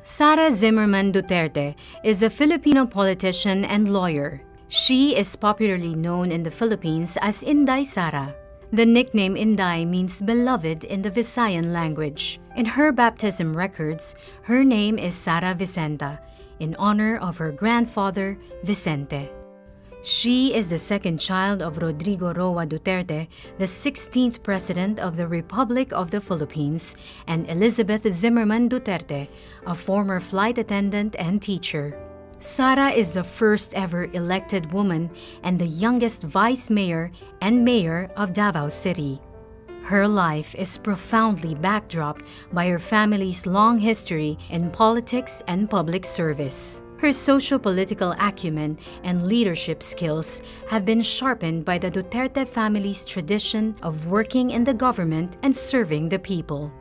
Sara Zimmerman Duterte is a Filipino politician and lawyer. She is popularly known in the Philippines as Inday Sara. The nickname Inday means beloved in the Visayan language. In her baptism records, her name is Sara Vicenta, in honor of her grandfather, Vicente. She is the second child of Rodrigo Roa Duterte, the 16th President of the Republic of the Philippines, and Elizabeth Zimmerman Duterte, a former flight attendant and teacher. Sara is the first ever elected woman and the youngest vice mayor and mayor of Davao City. Her life is profoundly backdropped by her family's long history in politics and public service. Her socio-political acumen and leadership skills have been sharpened by the Duterte family's tradition of working in the government and serving the people.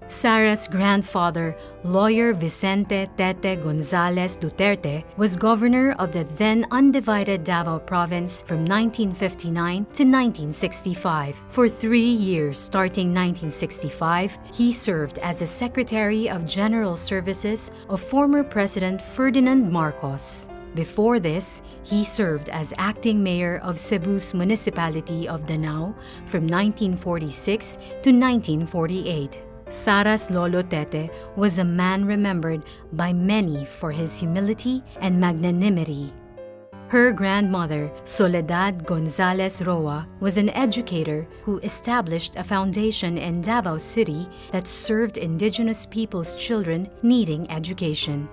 Sara's grandfather, lawyer Vicente Tete Gonzales Duterte, was governor of the then undivided Davao Province from 1959 to 1965. For 3 years, starting 1965, he served as a Secretary of General Services of former President Ferdinand Marcos. Before this, he served as acting mayor of Cebu's municipality of Danao from 1946 to 1948. Sara's lolo Tete was a man remembered by many for his humility and magnanimity. Her grandmother, Soledad Gonzales Roa, was an educator who established a foundation in Davao City that served indigenous people's children needing education.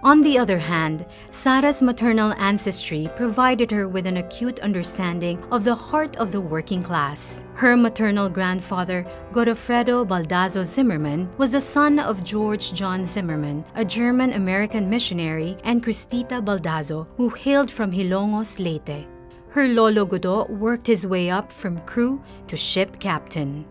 On the other hand, Sara's maternal ancestry provided her with an acute understanding of the heart of the working class. Her maternal grandfather, Godofredo Baldazo Zimmerman, was the son of George John Zimmerman, a German-American missionary, and Cristita Baldazo, who hailed from Hilongos, Leyte. Her lolo Godo worked his way up from crew to ship captain.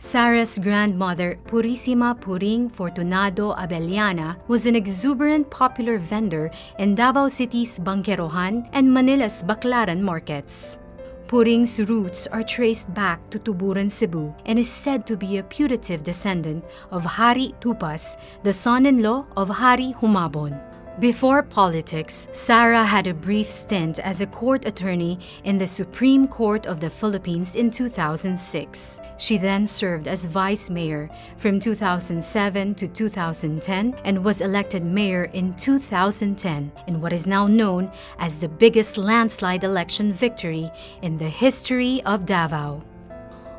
Sara's grandmother, Purisima Puring Fortunado Abellana, was an exuberant popular vendor in Davao City's Bangkerohan and Manila's Baclaran markets. Puring's roots are traced back to Tuburan, Cebu, and is said to be a putative descendant of Hari Tupas, the son-in-law of Hari Humabon. Before politics, Sara had a brief stint as a court attorney in the Supreme Court of the Philippines in 2006. She then served as vice mayor from 2007 to 2010 and was elected mayor in 2010 in what is now known as the biggest landslide election victory in the history of Davao.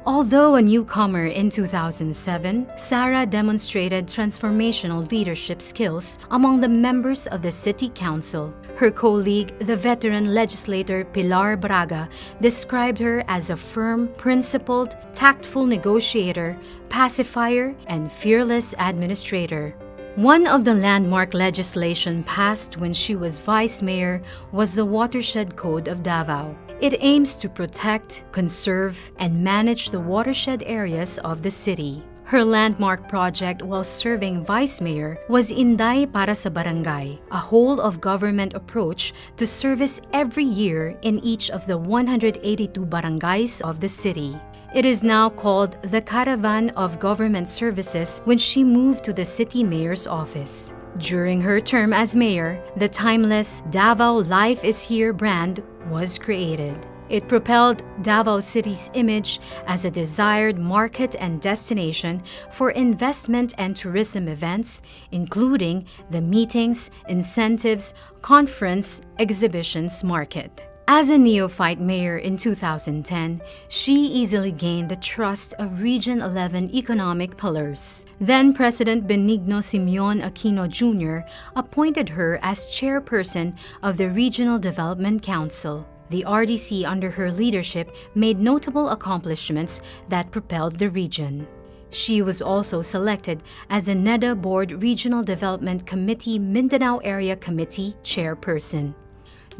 Although a newcomer in 2007, Sara demonstrated transformational leadership skills among the members of the City Council. Her colleague, the veteran legislator Pilar Braga, described her as a firm, principled, tactful negotiator, pacifier, and fearless administrator. One of the landmark legislation passed when she was vice mayor was the Watershed Code of Davao. It aims to protect, conserve, and manage the watershed areas of the city. Her landmark project while serving vice mayor was Inday Para sa Barangay, a whole-of-government approach to service every year in each of the 182 barangays of the city. It is now called the Caravan of Government Services when she moved to the city mayor's office. During her term as mayor, the timeless Davao Life is Here brand was created. It propelled Davao City's image as a desired market and destination for investment and tourism events, including the meetings, incentives, conference, exhibitions market. As a neophyte mayor in 2010, she easily gained the trust of Region 11 economic pillars. Then President Benigno Simeon Aquino Jr. appointed her as chairperson of the Regional Development Council. The RDC under her leadership made notable accomplishments that propelled the region. She was also selected as a NEDA Board Regional Development Committee Mindanao Area Committee chairperson.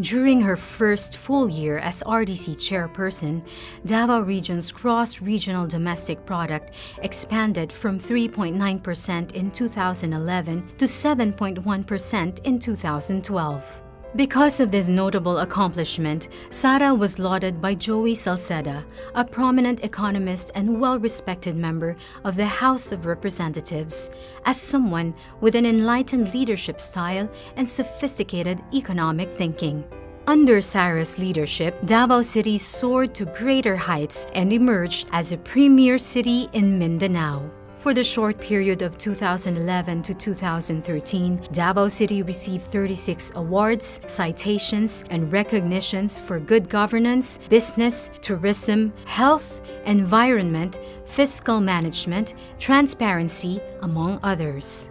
During her first full year as RDC chairperson, Davao Region's gross regional domestic product expanded from 3.9% in 2011 to 7.1% in 2012. Because of this notable accomplishment, Sara was lauded by Joey Salceda, a prominent economist and well-respected member of the House of Representatives, as someone with an enlightened leadership style and sophisticated economic thinking. Under Sara's leadership, Davao City soared to greater heights and emerged as a premier city in Mindanao. For the short period of 2011 to 2013, Davao City received 36 awards, citations, and recognitions for good governance, business, tourism, health, environment, fiscal management, transparency, among others.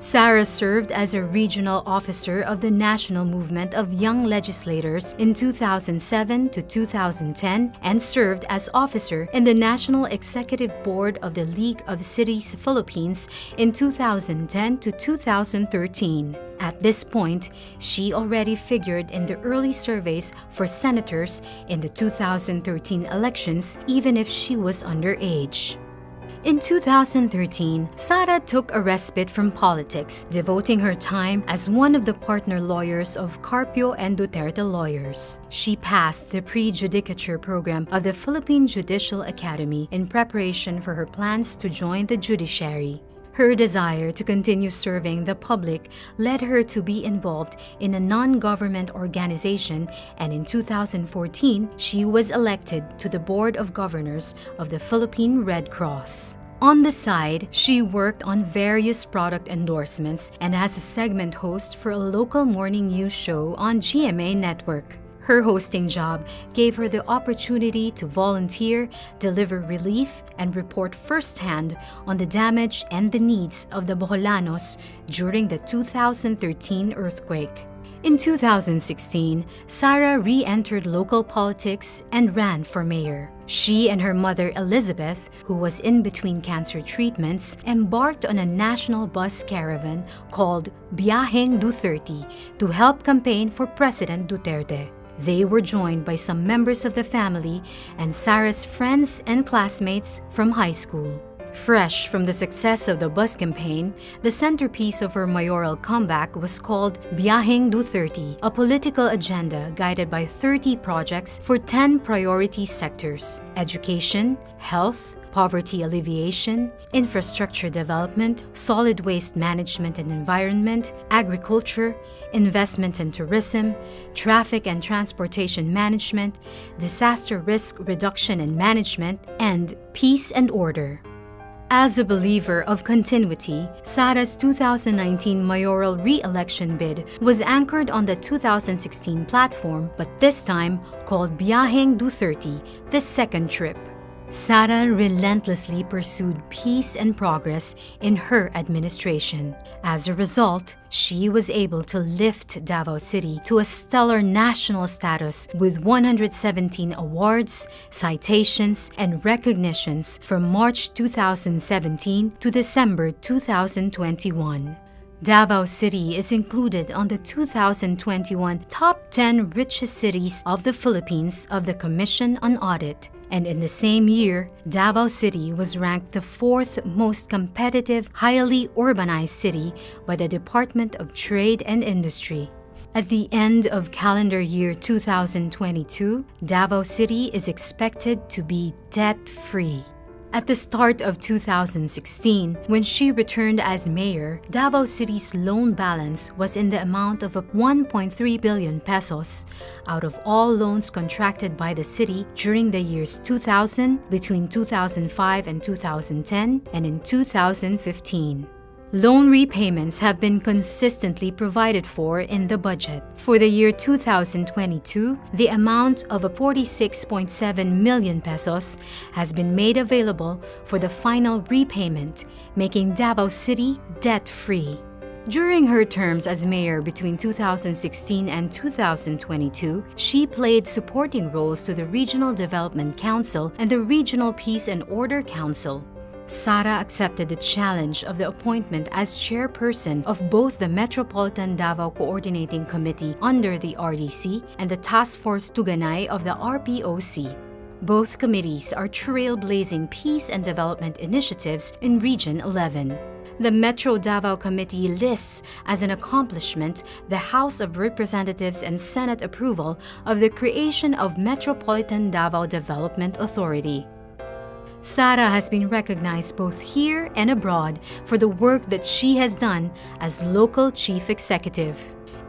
Sara served as a regional officer of the National Movement of Young Legislators in 2007 to 2010 and served as officer in the National Executive Board of the League of Cities Philippines in 2010 to 2013. At this point, she already figured in the early surveys for senators in the 2013 elections, even if she was underage. In 2013, Sara took a respite from politics, devoting her time as one of the partner lawyers of Carpio and Duterte lawyers. She passed the pre-judicature program of the Philippine Judicial Academy in preparation for her plans to join the judiciary. Her desire to continue serving the public led her to be involved in a non-government organization, and in 2014, she was elected to the Board of Governors of the Philippine Red Cross. On the side, she worked on various product endorsements and as a segment host for a local morning news show on GMA Network. Her hosting job gave her the opportunity to volunteer, deliver relief, and report firsthand on the damage and the needs of the Boholanos during the 2013 earthquake. In 2016, Sara re-entered local politics and ran for mayor. She and her mother Elizabeth, who was in between cancer treatments, embarked on a national bus caravan called Biogaphy Duterte to help campaign for President Duterte. They were joined by some members of the family and Sara's friends and classmates from high school. Fresh from the success of the bus campaign, the centerpiece of her mayoral comeback was called Biogaphy Duterte, a political agenda guided by 30 projects for 10 priority sectors: education, health, poverty alleviation, infrastructure development, solid waste management and environment, agriculture, investment and tourism, traffic and transportation management, disaster risk reduction and management, and peace and order. As a believer of continuity, Sara's 2019 mayoral re-election bid was anchored on the 2016 platform, but this time called Biogaphy Duterte, the second trip. Sara relentlessly pursued peace and progress in her administration. As a result, she was able to lift Davao City to a stellar national status with 117 awards, citations, and recognitions from March 2017 to December 2021. Davao City is included on the 2021 Top 10 Richest Cities of the Philippines of the Commission on Audit. And in the same year, Davao City was ranked the 4th most competitive, highly urbanized city by the Department of Trade and Industry. At the end of calendar year 2022, Davao City is expected to be debt-free. At the start of 2016, when she returned as mayor, Davao City's loan balance was in the amount of 1.3 billion pesos out of all loans contracted by the city during the years 2000, between 2005 and 2010, and in 2015. Loan repayments have been consistently provided for in the budget. For the year 2022, the amount of 46.7 million pesos has been made available for the final repayment, making Davao City debt-free. During her terms as mayor between 2016 and 2022, she played supporting roles to the Regional Development Council and the Regional Peace and Order Council. Sara accepted the challenge of the appointment as chairperson of both the Metropolitan Davao Coordinating Committee under the RDC and the Task Force Tuganay of the RPOC. Both committees are trailblazing peace and development initiatives in Region 11. The Metro Davao Committee lists as an accomplishment the House of Representatives and Senate approval of the creation of Metropolitan Davao Development Authority. Sara has been recognized both here and abroad for the work that she has done as local chief executive.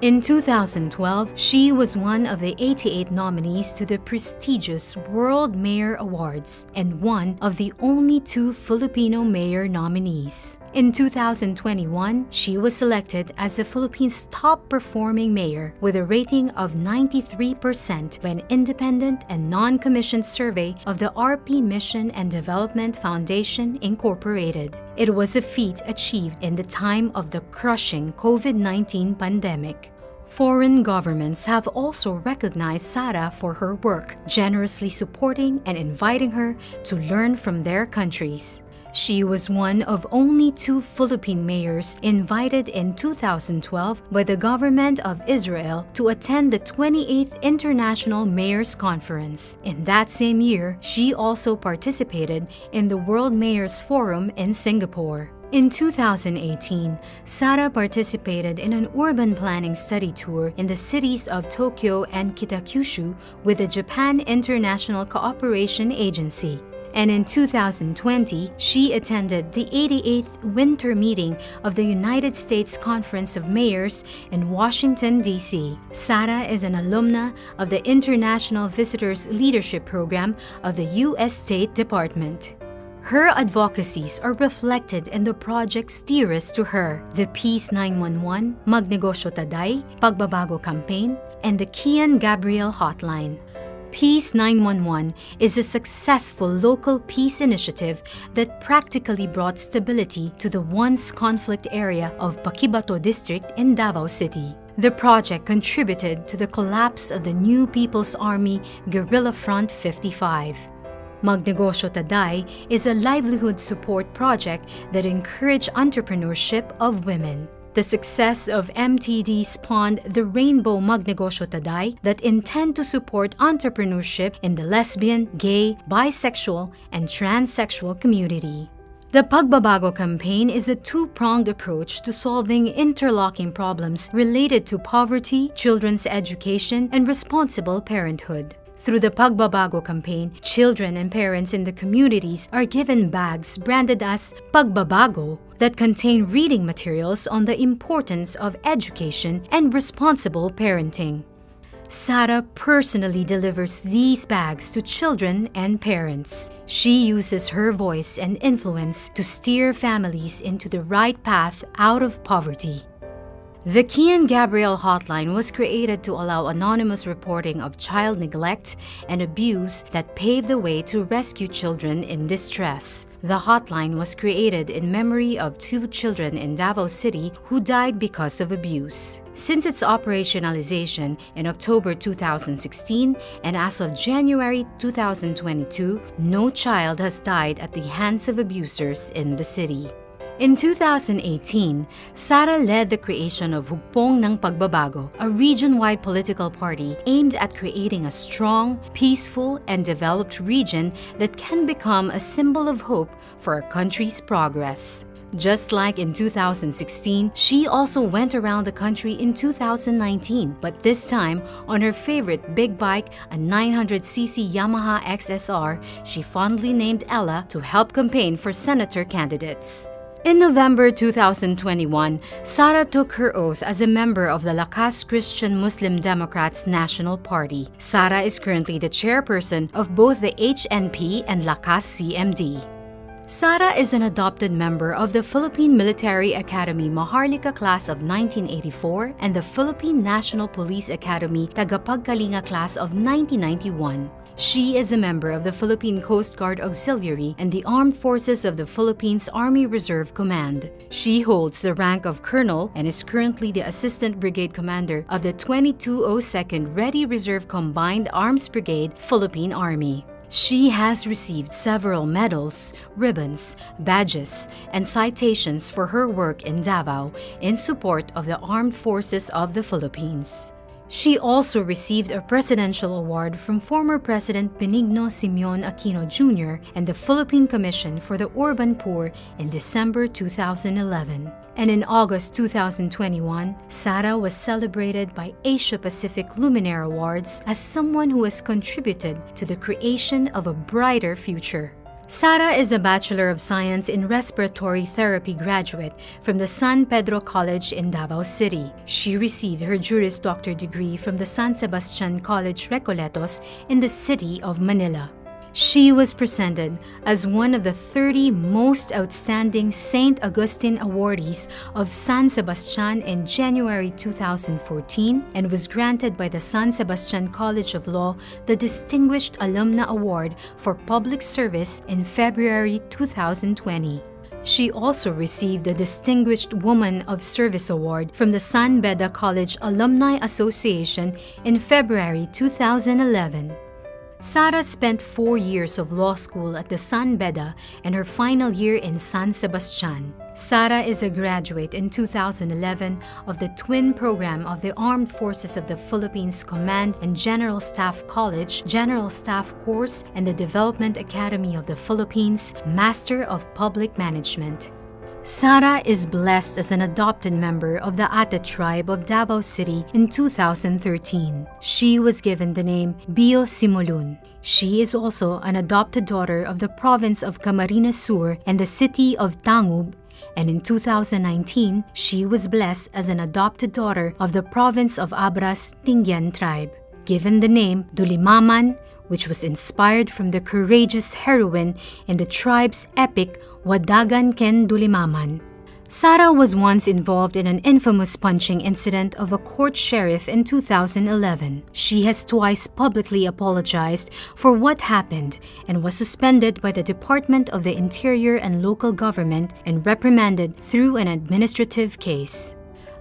In 2012, she was one of the 88 nominees to the prestigious World Mayor Awards and one of the only 2 Filipino mayor nominees. In 2021, she was selected as the Philippines' top-performing mayor with a rating of 93% by an independent and non-commissioned survey of the RP Mission and Development Foundation, Incorporated. It was a feat achieved in the time of the crushing COVID-19 pandemic. Foreign governments have also recognized Sara for her work, generously supporting and inviting her to learn from their countries. She was one of only 2 Philippine mayors invited in 2012 by the government of Israel to attend the 28th International Mayors Conference. In that same year, she also participated in the World Mayors Forum in Singapore. In 2018, Sara participated in an urban planning study tour in the cities of Tokyo and Kitakyushu with the Japan International Cooperation Agency. And in 2020, she attended the 88th Winter Meeting of the United States Conference of Mayors in Washington, D.C. Sara is an alumna of the International Visitors Leadership Program of the U.S. State Department. Her advocacies are reflected in the projects dearest to her, the Peace 911, Magnegosyo Taday, Pagbabago Campaign, and the Kian Gabriel Hotline. Peace 911 is a successful local peace initiative that practically brought stability to the once conflict area of Paquibato District in Davao City. The project contributed to the collapse of the New People's Army Guerrilla Front 55. Magnegosyo Taday is a livelihood support project that encouraged entrepreneurship of women. The success of MTD spawned the Rainbow Magnegosyo Taday that intend to support entrepreneurship in the lesbian, gay, bisexual, and transsexual community. The Pagbabago campaign is a 2-pronged approach to solving interlocking problems related to poverty, children's education, and responsible parenthood. Through the Pagbabago campaign, children and parents in the communities are given bags branded as Pagbabago that contain reading materials on the importance of education and responsible parenting. Sara personally delivers these bags to children and parents. She uses her voice and influence to steer families into the right path out of poverty. The Kian Gabriel Hotline was created to allow anonymous reporting of child neglect and abuse that paved the way to rescue children in distress. The hotline was created in memory of 2 children in Davao City who died because of abuse. Since its operationalization in October 2016 and as of January 2022, no child has died at the hands of abusers in the city. In 2018, Sara led the creation of Hugpong ng Pagbabago, a region-wide political party aimed at creating a strong, peaceful, and developed region that can become a symbol of hope for our country's progress. Just like in 2016, she also went around the country in 2019, but this time on her favorite big bike, a 900cc Yamaha XSR, she fondly named Ella to help campaign for senator candidates. In November 2021, Sara took her oath as a member of the Lakas Christian Muslim Democrats National Party. Sara is currently the chairperson of both the HNP and Lakas CMD. Sara is an adopted member of the Philippine Military Academy Maharlika Class of 1984 and the Philippine National Police Academy Tagapagkalinga Class of 1991. She is a member of the Philippine Coast Guard Auxiliary and the Armed Forces of the Philippines Army Reserve Command. She holds the rank of Colonel and is currently the Assistant Brigade Commander of the 2202nd Ready Reserve Combined Arms Brigade, Philippine Army. She has received several medals, ribbons, badges, and citations for her work in Davao in support of the Armed Forces of the Philippines. She also received a presidential award from former President Benigno Simeon Aquino Jr. and the Philippine Commission for the Urban Poor in December 2011. And in August 2021, Sara was celebrated by Asia Pacific Luminaire Awards as someone who has contributed to the creation of a brighter future. Sara is a Bachelor of Science in Respiratory Therapy graduate from the San Pedro College in Davao City. She received her Juris Doctor degree from the San Sebastian College Recoletos in the city of Manila. She was presented as one of the 30 most outstanding St. Augustine awardees of San Sebastian in January 2014 and was granted by the San Sebastian College of Law the Distinguished Alumna Award for Public Service in February 2020. She also received the Distinguished Woman of Service Award from the San Beda College Alumni Association in February 2011. Sara spent 4 years of law school at the San Beda and her final year in San Sebastian. Sara is a graduate in 2011 of the twin program of the Armed Forces of the Philippines Command and General Staff College, General Staff Course, and the Development Academy of the Philippines, Master of Public Management. Sara is blessed as an adopted member of the Ate tribe of Davao City in 2013. She was given the name Bio Simulun. She is also an adopted daughter of the province of Camarines Sur and the city of Tangub, and in 2019, she was blessed as an adopted daughter of the province of Abras Tingyan tribe, given the name Dulimaman, which was inspired from the courageous heroine in the tribe's epic Wadagan Ken Dulimaman. Sara was once involved in an infamous punching incident of a court sheriff in 2011. She has twice publicly apologized for what happened and was suspended by the Department of the Interior and Local Government and reprimanded through an administrative case.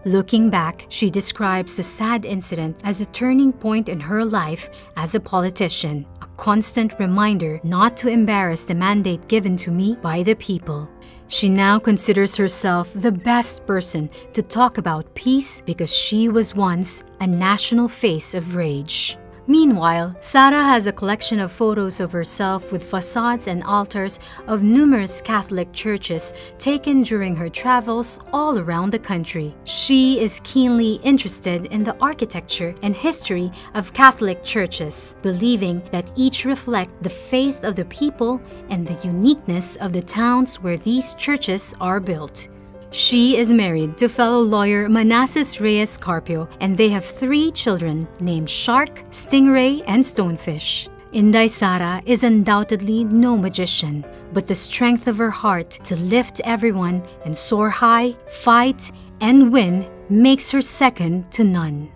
Looking back, she describes the sad incident as a turning point in her life as a politician, a constant reminder not to embarrass the mandate given to me by the people. She now considers herself the best person to talk about peace because she was once a national face of rage. Meanwhile, Sara has a collection of photos of herself with facades and altars of numerous Catholic churches taken during her travels all around the country. She is keenly interested in the architecture and history of Catholic churches, believing that each reflect the faith of the people and the uniqueness of the towns where these churches are built. She is married to fellow lawyer Manassas Reyes Carpio, and they have 3 children named Shark, Stingray, and Stonefish. Inday Sara is undoubtedly no magician, but the strength of her heart to lift everyone and soar high, fight, and win makes her second to none.